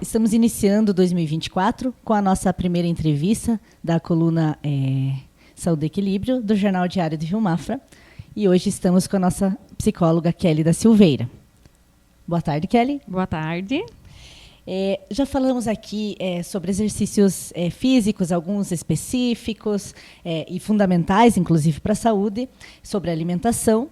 Estamos iniciando 2024 com a nossa primeira entrevista da coluna Saúde e Equilíbrio do Jornal Diário de Rio Mafra. E hoje estamos com a nossa psicóloga Kelly da Silveira. Boa tarde, Kelly. Boa tarde. Já falamos aqui sobre exercícios físicos, alguns específicos e fundamentais, inclusive para a saúde, sobre alimentação.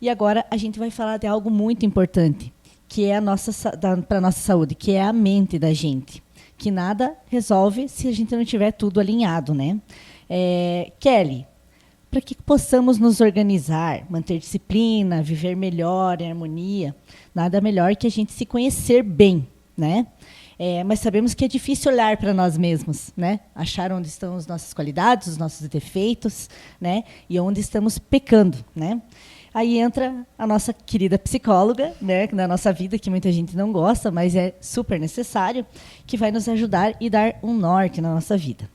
E agora a gente vai falar de algo muito importante, que é para a nossa saúde, que é a mente da gente. Que nada resolve se a gente não tiver tudo alinhado, né? Kelly, para que possamos nos organizar, manter disciplina, viver melhor, em harmonia, nada melhor que a gente se conhecer bem, né? Mas sabemos que é difícil olhar para nós mesmos, né? Achar onde estão as nossas qualidades, os nossos defeitos, né? E onde estamos pecando, né? Aí entra a nossa querida psicóloga, né, na nossa vida, que muita gente não gosta, mas é super necessário, que vai nos ajudar e dar um norte na nossa vida.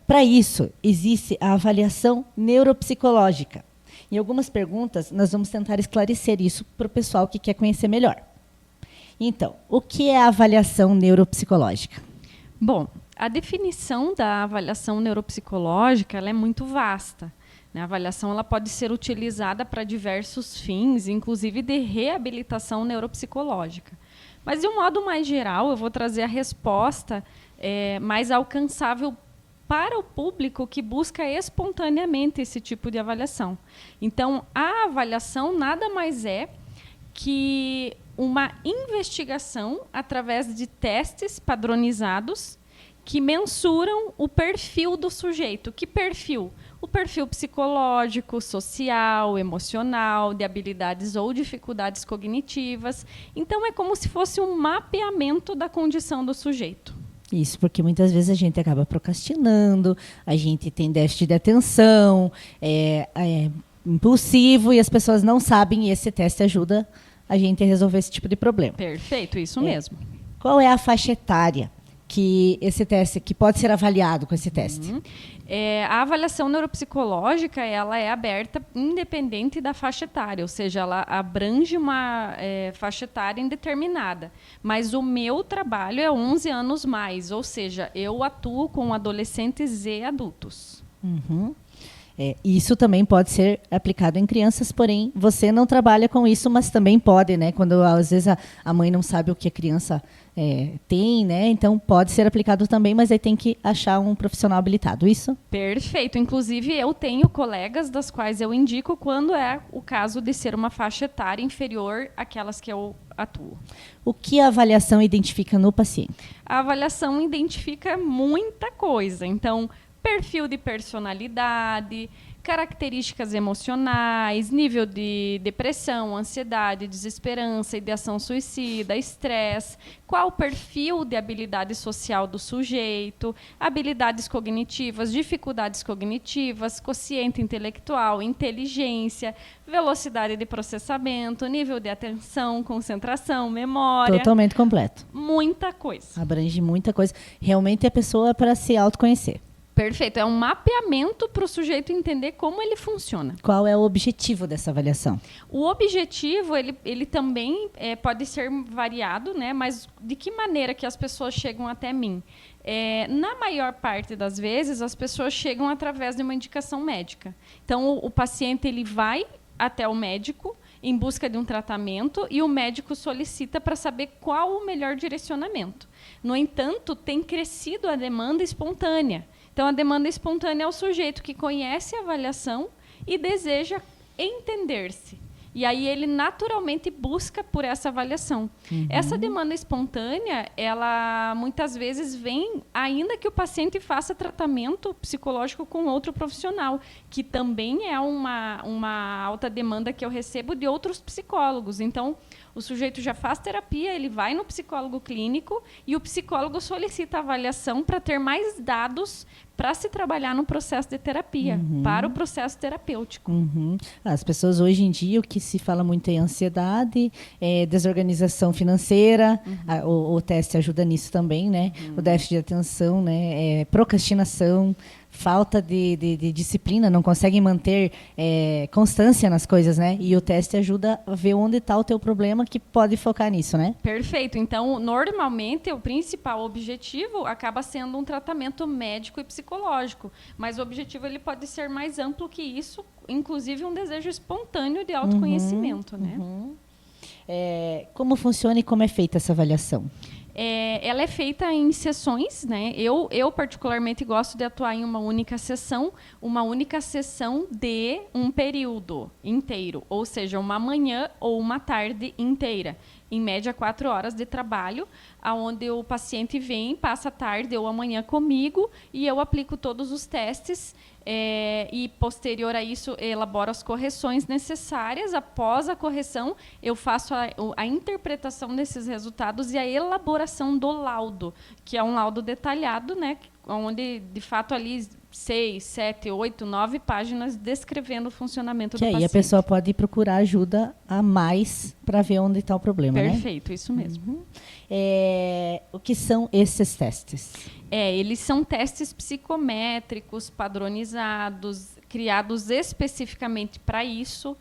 Para isso, existe a avaliação neuropsicológica. Em algumas perguntas, nós vamos tentar esclarecer isso para o pessoal que quer conhecer melhor. Então, o que é a avaliação neuropsicológica? Bom, a definição da avaliação neuropsicológica ela é muito vasta. A avaliação ela pode ser utilizada para diversos fins, inclusive de reabilitação neuropsicológica. Mas, de um modo mais geral, eu vou trazer a resposta mais alcançável para o público que busca espontaneamente esse tipo de avaliação. Então, a avaliação nada mais é que uma investigação através de testes padronizados que mensuram o perfil do sujeito. Que perfil? O perfil psicológico, social, emocional, de habilidades ou dificuldades cognitivas. Então, é como se fosse um mapeamento da condição do sujeito. Isso, porque muitas vezes a gente acaba procrastinando, a gente tem déficit de atenção, é impulsivo e as pessoas não sabem, e esse teste ajuda a gente a resolver esse tipo de problema. Perfeito, isso mesmo. Qual é a faixa etária que pode ser avaliado com esse teste? A avaliação neuropsicológica ela é aberta independente da faixa etária, ou seja, ela abrange uma faixa etária indeterminada. Mas o meu trabalho é 11 anos mais, ou seja, eu atuo com adolescentes e adultos. Uhum. Isso também pode ser aplicado em crianças, porém você não trabalha com isso, mas também pode, né? Quando às vezes a mãe não sabe o que a criança tem, né? Então pode ser aplicado também, mas aí tem que achar um profissional habilitado, isso? Perfeito. Inclusive eu tenho colegas das quais eu indico quando é o caso de ser uma faixa etária inferior àquelas que eu atuo. O que a avaliação identifica no paciente? A avaliação identifica muita coisa. Então, perfil de personalidade, características emocionais, nível de depressão, ansiedade, desesperança, ideação suicida, estresse, qual o perfil de habilidade social do sujeito, habilidades cognitivas, dificuldades cognitivas, quociente intelectual, inteligência, velocidade de processamento, nível de atenção, concentração, memória. Totalmente completo. Muita coisa. Abrange muita coisa. Realmente a pessoa é para se autoconhecer. Perfeito. É um mapeamento para o sujeito entender como ele funciona. Qual é o objetivo dessa avaliação? O objetivo, ele também pode ser variado, né? Mas de que maneira que as pessoas chegam até mim? Na maior parte das vezes, as pessoas chegam através de uma indicação médica. Então, o paciente ele vai até o médico em busca de um tratamento e o médico solicita para saber qual o melhor direcionamento. No entanto, tem crescido a demanda espontânea. Então, a demanda espontânea é o sujeito que conhece a avaliação e deseja entender-se. E aí ele naturalmente busca por essa avaliação. Uhum. Essa demanda espontânea, ela muitas vezes vem ainda que o paciente faça tratamento psicológico com outro profissional, que também é uma alta demanda que eu recebo de outros psicólogos. Então, o sujeito já faz terapia, ele vai no psicólogo clínico e o psicólogo solicita avaliação para ter mais dados para se trabalhar no processo de terapia, para o processo terapêutico. As pessoas hoje em dia, o que se fala muito é ansiedade, desorganização financeira, o teste ajuda nisso também, né? O déficit de atenção, né? Procrastinação, falta de disciplina, não conseguem manter constância nas coisas, né? E o teste ajuda a ver onde está o teu problema, que pode focar nisso, né? Perfeito. Então, normalmente, o principal objetivo acaba sendo um tratamento médico e psicológico, mas o objetivo ele pode ser mais amplo que isso, inclusive um desejo espontâneo de autoconhecimento, né? Como funciona e como é feita essa avaliação? Ela é feita em sessões, né? Eu particularmente gosto de atuar em uma única sessão de um período inteiro, ou seja, uma manhã ou uma tarde inteira. Em média, 4 horas de trabalho, onde o paciente vem, passa a tarde ou a manhã comigo e eu aplico todos os testes e, posterior a isso, elaboro as correções necessárias. Após a correção, eu faço a interpretação desses resultados e a elaboração do laudo, que é um laudo detalhado, né, onde, de fato, ali 6, 7, 8, 9 páginas descrevendo o funcionamento do paciente. Que aí a pessoa pode procurar ajuda a mais para ver onde está o problema, Perfeito, isso mesmo. O que são esses testes? Eles são testes psicométricos, padronizados, criados especificamente para isso.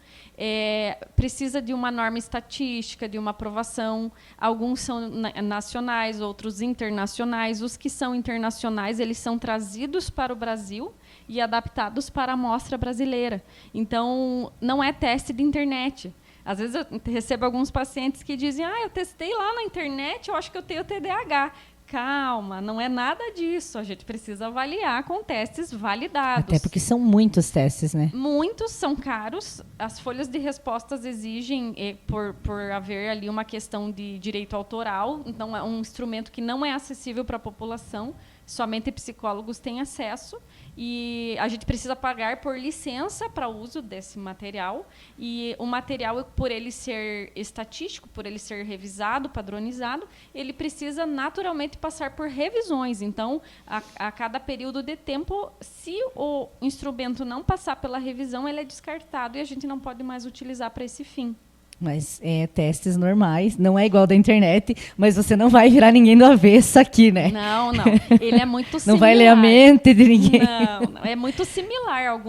Precisa de uma norma estatística, de uma aprovação. Alguns são nacionais, outros internacionais. Os que são internacionais, eles são trazidos para o Brasil e adaptados para a amostra brasileira. Então, não é teste de internet. Às vezes eu recebo alguns pacientes que dizem: eu testei lá na internet, eu acho que eu tenho TDAH. Calma, não é nada disso. A gente precisa avaliar com testes validados. Até porque são muitos testes, né? Muitos são caros. As folhas de respostas exigem, por haver ali uma questão de direito autoral. Então, é um instrumento que não é acessível para a população. Somente psicólogos têm acesso. E a gente precisa pagar por licença para uso desse material. E o material, por ele ser estatístico, por ele ser revisado, padronizado, ele precisa naturalmente passar por revisões. Então, a cada período de tempo, se o instrumento não passar pela revisão, ele é descartado e a gente não pode mais utilizar para esse fim. Mas testes normais, não é igual da internet, mas você não vai virar ninguém do avesso aqui, né? Não. Ele é muito similar. Não vai ler a mente de ninguém. Não. É muito similar.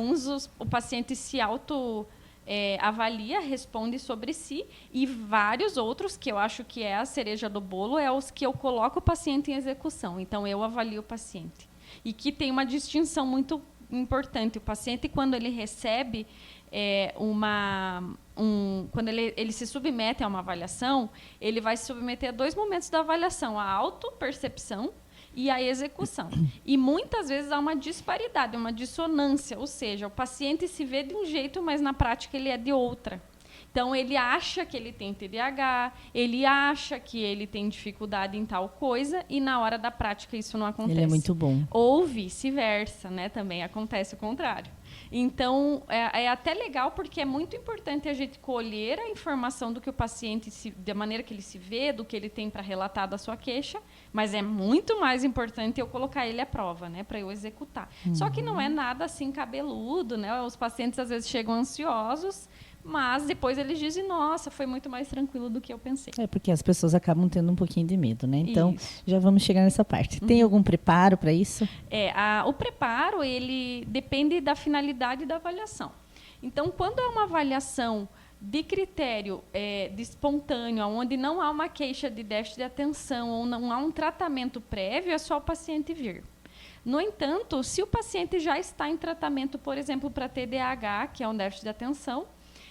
O paciente se avalia, responde sobre si, e vários outros, que eu acho que é a cereja do bolo, é os que eu coloco o paciente em execução. Então, eu avalio o paciente. E que tem uma distinção muito importante. O paciente, quando ele recebe quando ele se submete a uma avaliação, ele vai se submeter a 2 momentos da avaliação: a autopercepção e a execução. E muitas vezes há uma disparidade, uma dissonância, ou seja, o paciente se vê de um jeito, mas na prática ele é de outra. Então, ele acha que ele tem TDAH, ele acha que ele tem dificuldade em tal coisa, e na hora da prática isso não acontece. Ele é muito bom. Ou vice-versa, né? Também acontece o contrário. Então, é até legal, porque é muito importante a gente colher a informação do que o paciente, da maneira que ele se vê, do que ele tem para relatar da sua queixa, mas é muito mais importante eu colocar ele à prova, né, para eu executar. Só que não é nada assim cabeludo, né? Os pacientes às vezes chegam ansiosos, mas depois eles dizem: nossa, foi muito mais tranquilo do que eu pensei. Porque as pessoas acabam tendo um pouquinho de medo, né? Então, já vamos chegar nessa parte. Tem algum preparo para isso? O preparo, ele depende da finalidade da avaliação. Então, quando é uma avaliação de critério de espontâneo, onde não há uma queixa de déficit de atenção ou não há um tratamento prévio, é só o paciente vir. No entanto, se o paciente já está em tratamento, por exemplo, para TDAH, que é um déficit de atenção,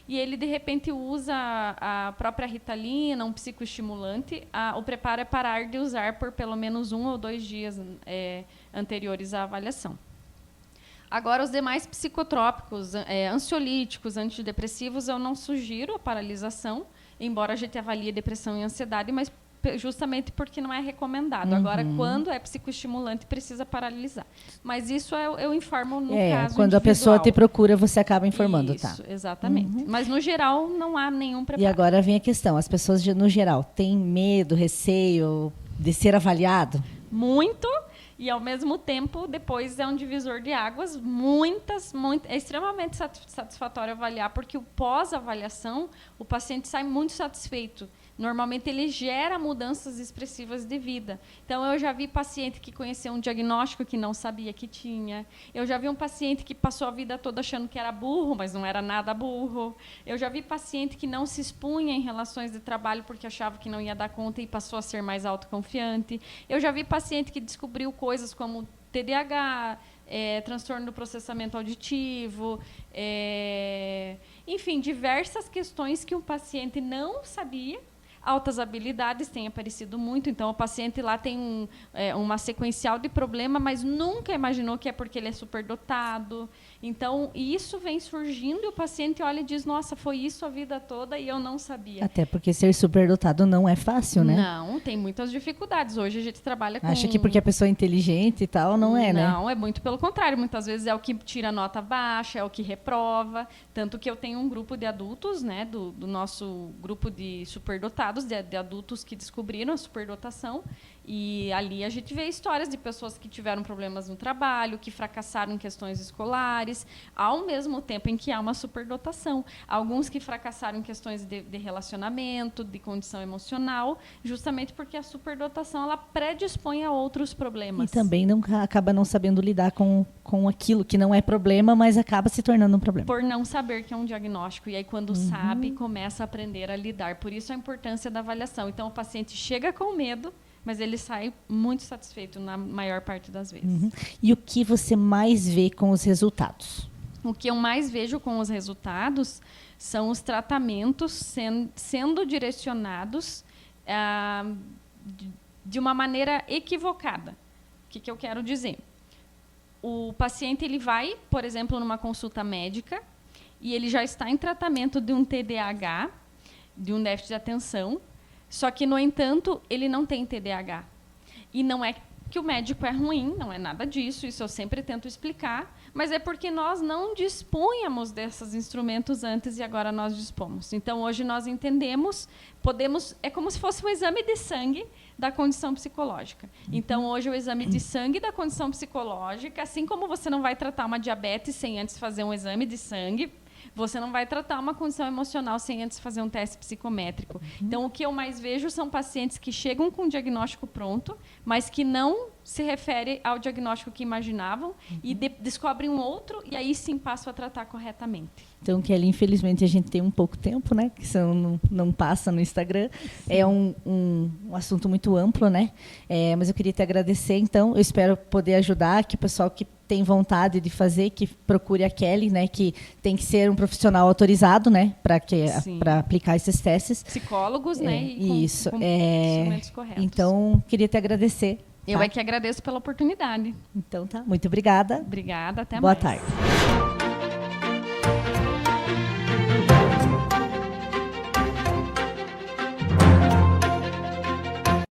e ele, de repente, usa a própria Ritalina, um psicoestimulante, o preparo é parar de usar por pelo menos 1 ou 2 dias anteriores à avaliação. Agora, os demais psicotrópicos, ansiolíticos, antidepressivos, eu não sugiro a paralisação, embora a gente avalie depressão e ansiedade, mas justamente porque não é recomendado. Agora, quando é psicoestimulante, precisa paralisar. Mas isso eu informo no caso quando individual. a pessoa te procura, você acaba informando, isso, exatamente. Mas, no geral, não há nenhum preparo. E agora vem a questão, as pessoas, no geral, têm medo, receio de ser avaliado? Muito, e ao mesmo tempo, depois é um divisor de águas, é extremamente satisfatório avaliar, porque o pós-avaliação, o paciente sai muito satisfeito. Normalmente, ele gera mudanças expressivas de vida. Então, eu já vi paciente que conheceu um diagnóstico que não sabia que tinha. Eu já vi um paciente que passou a vida toda achando que era burro, mas não era nada burro. Eu já vi paciente que não se expunha em relações de trabalho porque achava que não ia dar conta e passou a ser mais autoconfiante. Eu já vi paciente que descobriu coisas como TDAH, transtorno do processamento auditivo, enfim, diversas questões que o paciente não sabia. Altas habilidades têm aparecido muito, então o paciente lá tem uma sequencial de problema, mas nunca imaginou que é porque ele é superdotado. Então, isso vem surgindo e o paciente olha e diz, nossa, foi isso a vida toda e eu não sabia. Até porque ser superdotado não é fácil, né? Não, tem muitas dificuldades. Hoje a gente trabalha com... Acha que porque a pessoa é inteligente e tal, não é, né? Não, é muito pelo contrário. Muitas vezes é o que tira nota baixa, é o que reprova. Tanto que eu tenho um grupo de adultos, né, do nosso grupo de superdotados, de adultos que descobriram a superdotação. E ali a gente vê histórias de pessoas que tiveram problemas no trabalho, que fracassaram em questões escolares, ao mesmo tempo em que há uma superdotação. Alguns que fracassaram em questões de relacionamento, de condição emocional, justamente porque a superdotação ela predispõe a outros problemas. E também acaba não sabendo lidar com aquilo que não é problema, mas acaba se tornando um problema. Por não saber que é um diagnóstico. E aí, quando sabe, começa a aprender a lidar. Por isso, a importância da avaliação. Então, o paciente chega com medo, mas ele sai muito satisfeito na maior parte das vezes. E o que você mais vê com os resultados? O que eu mais vejo com os resultados são os tratamentos sendo direcionados de uma maneira equivocada. O que eu quero dizer? O paciente ele vai, por exemplo, numa consulta médica e ele já está em tratamento de um TDAH, de um déficit de atenção, só que, no entanto, ele não tem TDAH. E não é que o médico é ruim, não é nada disso, isso eu sempre tento explicar, mas é porque nós não dispunhamos desses instrumentos antes e agora nós dispomos. Então, hoje nós entendemos, é como se fosse um exame de sangue da condição psicológica. Então, hoje o exame de sangue da condição psicológica, assim como você não vai tratar uma diabetes sem antes fazer um exame de sangue, você não vai tratar uma condição emocional sem antes fazer um teste psicométrico. Então, o que eu mais vejo são pacientes que chegam com o diagnóstico pronto, mas que não se refere ao diagnóstico que imaginavam e descobrem um outro e aí sim passam a tratar corretamente. Então, Kelly, infelizmente a gente tem um pouco tempo, né? Que isso não passa no Instagram. Sim. É um assunto muito amplo, né? Mas eu queria te agradecer, então. Eu espero poder ajudar que o pessoal que tem vontade de fazer, que procure a Kelly, né? Que tem que ser um profissional autorizado, né? Para aplicar esses testes. Psicólogos, né? Isso. Com instrumentos corretos. Então, queria te agradecer. Eu é que agradeço pela oportunidade. Então, tá. Muito obrigada. Obrigada. Até mais. Boa tarde.